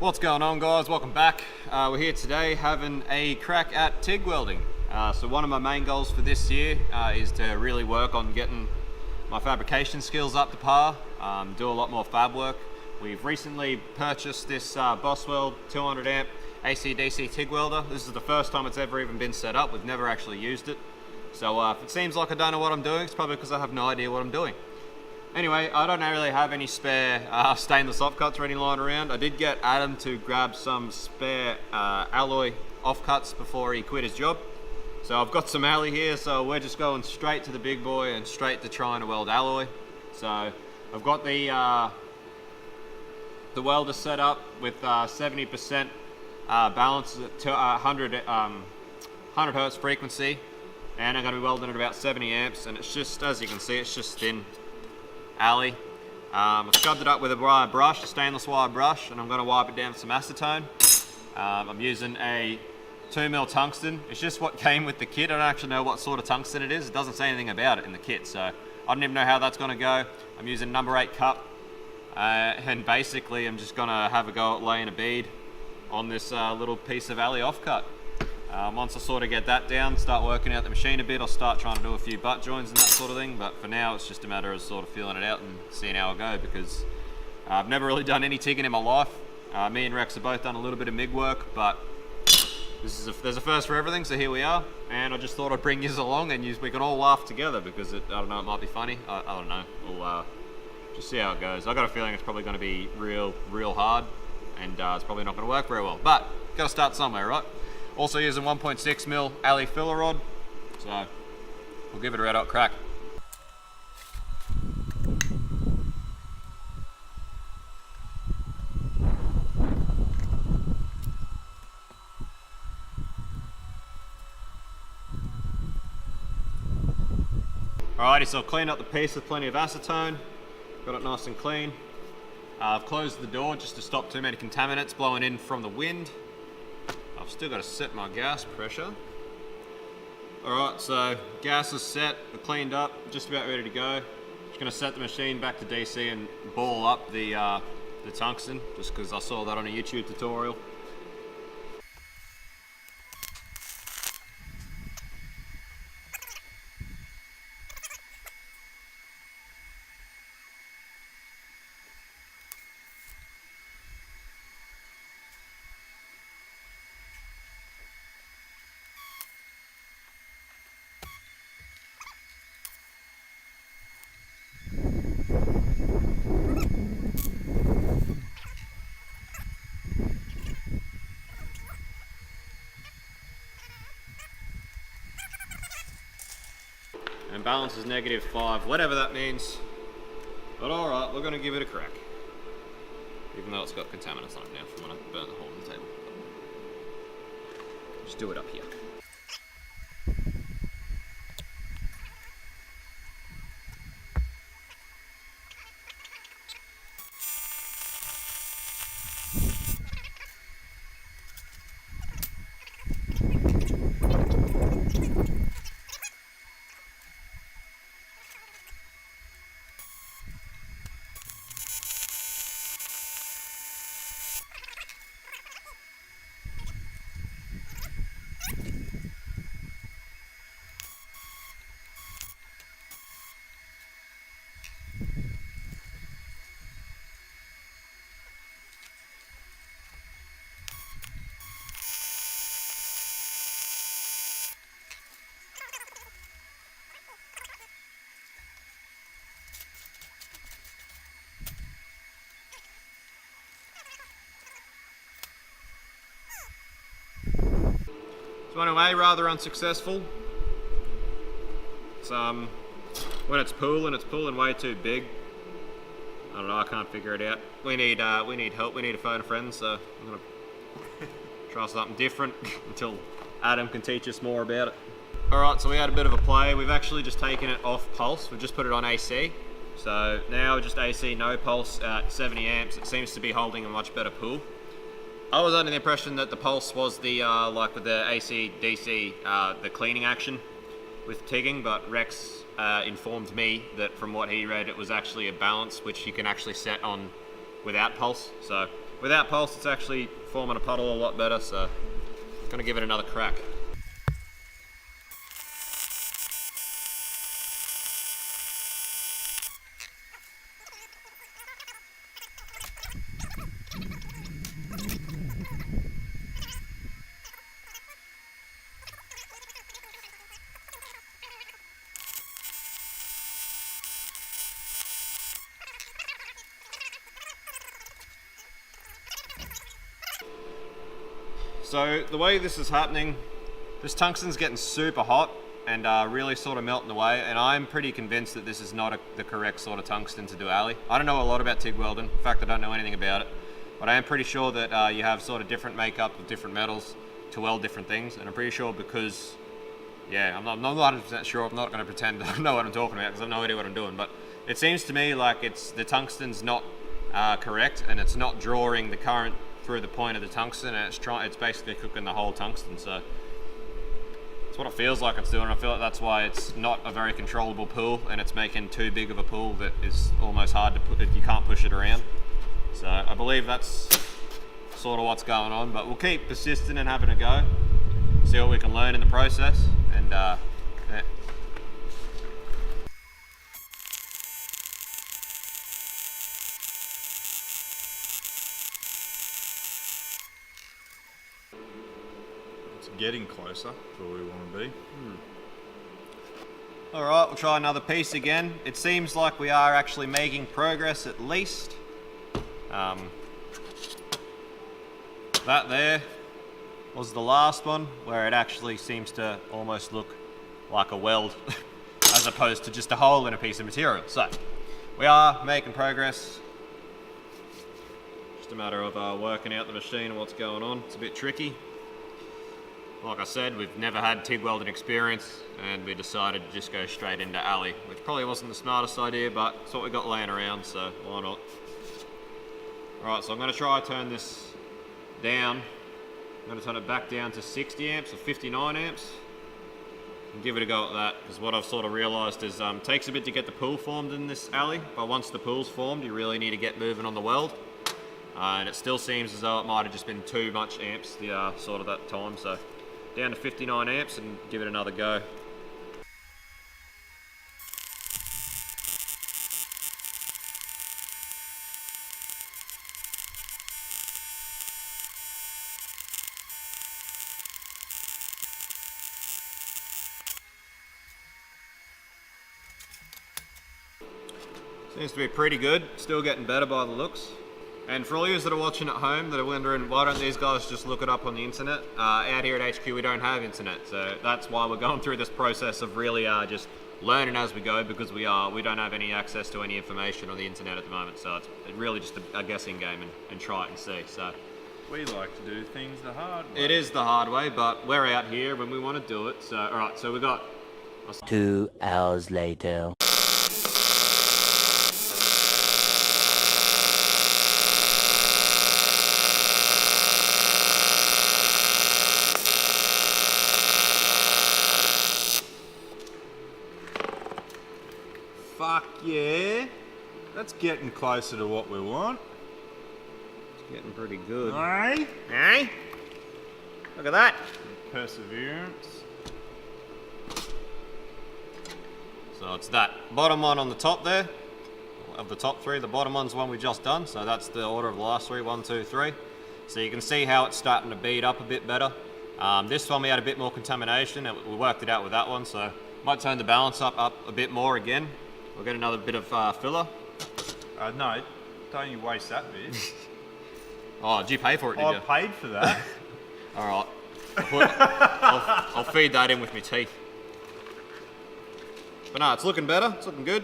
What's going on, guys? Welcome back. We're here today having a crack at TIG welding. So one of my main goals for this year is to really work on getting my fabrication skills up to par, do a lot more fab work. We've recently purchased this Boss Weld 200 amp AC/DC TIG welder. This is the first time it's ever even been set up. We've never actually used it. So if it seems like I don't know what I'm doing, it's probably because I have no idea what I'm doing. Anyway, I don't really have any spare stainless offcuts or anything lying around. I did get Adam to grab some spare alloy offcuts before he quit his job. So I've got some alloy here, so we're just going straight to the big boy and straight to trying to weld alloy. So I've got the welder set up with 70% balance at 100 hertz frequency, and I'm going to be welding at about 70 amps, and it's just, as you can see, it's just thin alley. I've scrubbed it up with a wire brush, a stainless wire brush, and I'm going to wipe it down with some acetone. I'm using a 2mm tungsten. It's just what came with the kit. I don't actually know what sort of tungsten it is. It doesn't say anything about it in the kit, so I don't even know how that's going to go. I'm using number 8 cup, and basically I'm just going to have a go at laying a bead on this little piece of alley offcut. Once I sort of get that down, start working out the machine a bit, I'll start trying to do a few butt joins and that sort of thing, but for now it's just a matter of sort of feeling it out and seeing how I go, because I've never really done any TIGging in my life. Me and Rex have both done a little bit of MIG work, but there's a first for everything, so here we are, and I just thought I'd bring you along and we can all laugh together, because I don't know, it might be funny. I don't know, we'll just see how it goes. I've got a feeling it's probably going to be real hard, and it's probably not going to work very well, but got to start somewhere, right? Also using 1.6mm alley filler rod, so we'll give it a red hot crack. Alrighty, so I've cleaned up the piece with plenty of acetone, got it nice and clean. I've closed the door just to stop too many contaminants blowing in from the wind. I've still got to set my gas pressure. Alright, so gas is set, cleaned up, just about ready to go. Just going to set the machine back to DC and ball up the tungsten, just because I saw that on a YouTube tutorial. And balance is -5, whatever that means. But alright, we're going to give it a crack. Even though it's got contaminants on it now from when I burnt the hole in the table. Just do it up here. So anyway, rather unsuccessful. It's, when it's pulling way too big. I don't know, I can't figure it out. We need help, we need to phone a friend, so I'm gonna try something different until Adam can teach us more about it. Alright, so we had a bit of a play. We've actually just taken it off pulse. We've just put it on AC. So now just AC, no pulse at 70 amps. It seems to be holding a much better pull. I was under the impression that the pulse was the, like with the AC, DC, the cleaning action with TIGging, but Rex informed me that from what he read, it was actually a balance, which you can actually set on without pulse. So without pulse it's actually forming a puddle a lot better, so gonna give it another crack. So the way this is happening, this tungsten's getting super hot and really sort of melting away, and I'm pretty convinced that this is not the correct sort of tungsten to do alley. I don't know a lot about TIG welding. In fact, I don't know anything about it, but I am pretty sure that you have sort of different makeup of different metals to weld different things, and I'm pretty sure because, yeah, I'm not 100% sure. I'm not going to pretend I know what I'm talking about because I have no idea what I'm doing, but it seems to me like the tungsten's not correct, and it's not drawing the current through the point of the tungsten, and it's basically cooking the whole tungsten. So it's what it feels like it's doing. I feel like that's why it's not a very controllable pool, and it's making too big of a pool that is almost hard to put it. You can't push it around. So I believe that's sort of what's going on, but we'll keep persisting and having a go, see what we can learn in the process, and yeah. Getting closer to where we want to be. Alright, we'll try another piece again. It seems like we are actually making progress at least. That there was the last one, where it actually seems to almost look like a weld as opposed to just a hole in a piece of material. So we are making progress. Just a matter of working out the machine and what's going on. It's a bit tricky. Like I said, we've never had TIG welding experience, and we decided to just go straight into alley, which probably wasn't the smartest idea, but it's what we got laying around, so why not? Alright, so I'm going to try to turn this down. I'm going to turn it back down to 60 amps or 59 amps and give it a go at that, because what I've sort of realised is it takes a bit to get the pool formed in this alley, but once the pool's formed you really need to get moving on the weld, and it still seems as though it might have just been too much amps the sort of that time, so down to 59 amps and give it another go. Seems to be pretty good, still getting better by the looks. And for all you that are watching at home that are wondering why don't these guys just look it up on the internet, out here at HQ we don't have internet, so that's why we're going through this process of really just learning as we go, because we don't have any access to any information on the internet at the moment, so it's really just a guessing game and try it and see. So we like to do things the hard way. It is the hard way, but we're out here when we want to do it. So alright, so we got 2 hours later. Fuck yeah. That's getting closer to what we want. It's getting pretty good. Aye. Hey? Look at that. Perseverance. So it's that bottom one on the top there. Of the top three, the bottom one's the one we just done. So that's the order of the last three, 1, 2, 3. So you can see how it's starting to bead up a bit better. This one we had a bit more contamination, and we worked it out with that one. So might turn the balance up a bit more again. We'll get another bit of filler. No, don't you waste that bit. Oh, did you pay for it, did you? I paid for that. Alright. I'll feed that in with my teeth. But no, it's looking better. It's looking good.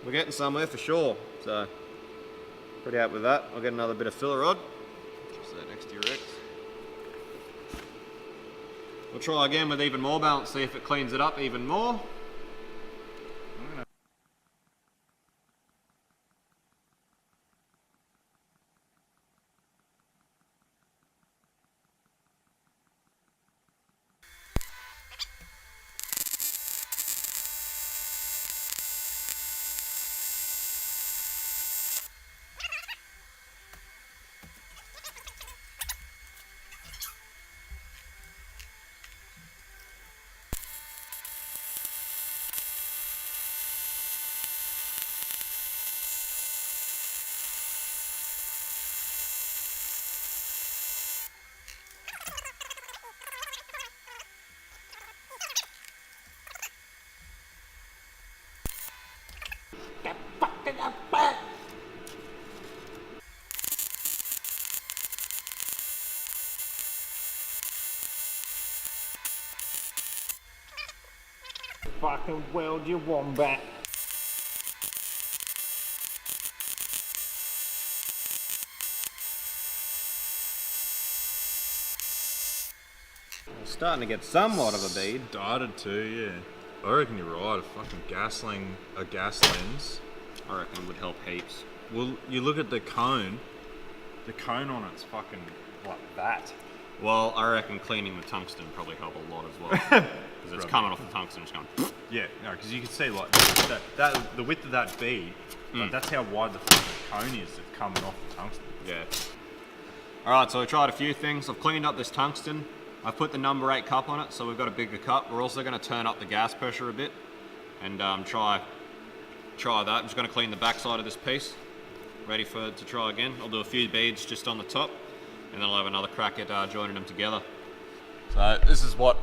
We're getting somewhere for sure. So, pretty happy with that. I'll get another bit of filler rod. Just that next to your X. We'll try again with even more balance, see if it cleans it up even more. Fucking weld your wombat. Starting to get somewhat of a bead. Started to, yeah. I reckon you're right. A fucking gas lens. I reckon would help heaps. Well, you look at the cone. The cone on it's fucking like that. Well, I reckon cleaning the tungsten would probably help a lot as well. Because it's coming off the tungsten, it's going. Yeah, no, because you can see like the width of that bead. Like, that's how wide the fucking cone is that's coming off the tungsten. Yeah. Alright, so we tried a few things. I've cleaned up this tungsten. I've put the number 8 cup on it, so we've got a bigger cup. We're also going to turn up the gas pressure a bit and try that. I'm just going to clean the back side of this piece. Ready to try again. I'll do a few beads just on the top, and then I'll have another crack at joining them together. So this is what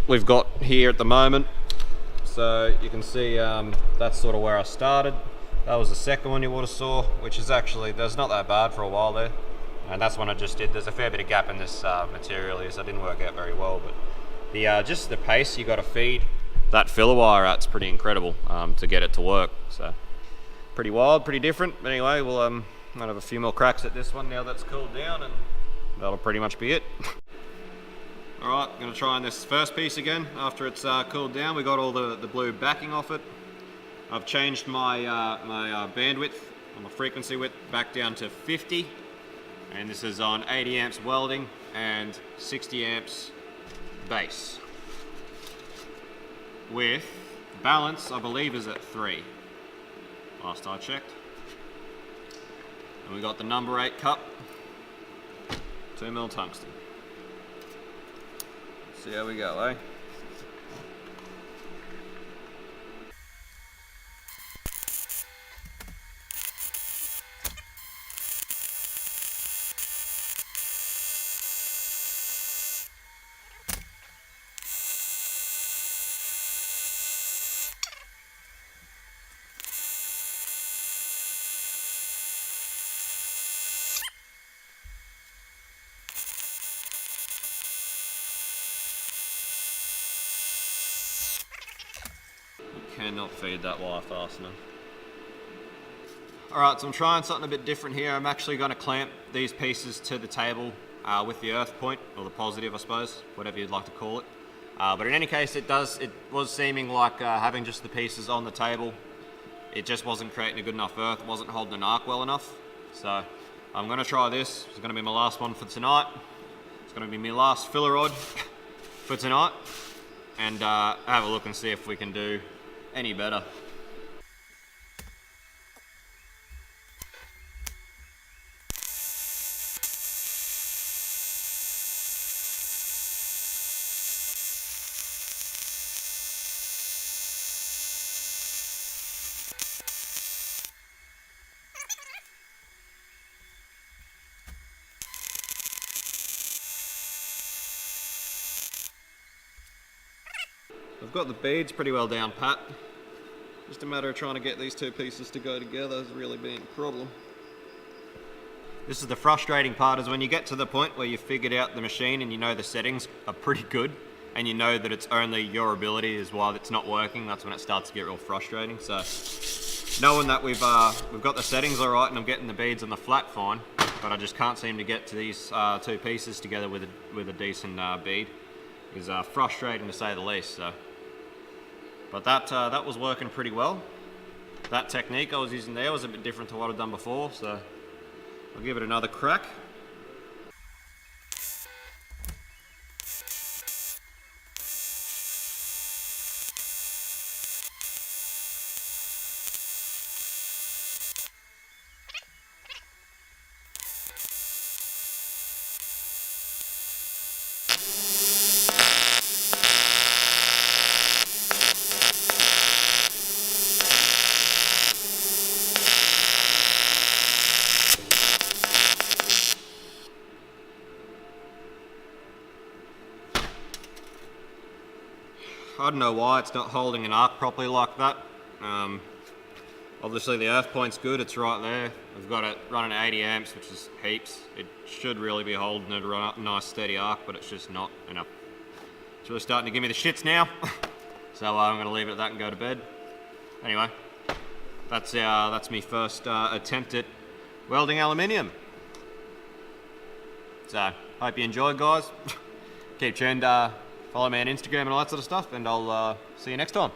we've got here at the moment. So you can see that's sort of where I started. That was the second one you would have saw, which is actually, there's not that bad for a while there. And that's one I just did. There's a fair bit of gap in this material here, so it didn't work out very well. But the just the pace you got to feed that filler wire at's pretty incredible to get it to work. So pretty wild, pretty different. But anyway, we'll might have a few more cracks at this one now that's cooled down, and that'll pretty much be it. All right, I'm gonna try on this first piece again after it's cooled down. We got all the blue backing off it. I've changed my my bandwidth, or my frequency width, back down to 50. And this is on 80 amps welding and 60 amps base. With balance, I believe, is at 3. Last I checked. And we got the number 8 cup, 2mm tungsten. See how we go, eh? Cannot feed that wire fast enough. Alright, so I'm trying something a bit different here. I'm actually going to clamp these pieces to the table with the earth point, or the positive I suppose, whatever you'd like to call it. But in any case, it was seeming like having just the pieces on the table, it just wasn't creating a good enough earth, it wasn't holding an arc well enough. So I'm going to try this. It's going to be my last one for tonight. It's going to be my last filler rod for tonight, and have a look and see if we can do any better. I've got the beads pretty well down pat. Just a matter of trying to get these two pieces to go together has really been a problem. This is the frustrating part, is when you get to the point where you've figured out the machine and you know the settings are pretty good, and you know that it's only your ability is why it's not working, that's when it starts to get real frustrating. So knowing that we've got the settings all right and I'm getting the beads on the flat fine, but I just can't seem to get to these two pieces together with a decent bead is frustrating to say the least. So. But that was working pretty well. That technique I was using there was a bit different to what I've done before, so I'll give it another crack. I don't know why it's not holding an arc properly like that. Obviously the earth point's good, it's right there. I've got it running at 80 amps, which is heaps. It should really be holding it a nice steady arc, but it's just not enough. It's really starting to give me the shits now. So I'm gonna leave it at that and go to bed. Anyway, that's me first attempt at welding aluminium. So, hope you enjoyed, guys. Keep tuned, follow me on Instagram and all that sort of stuff, and I'll see you next time.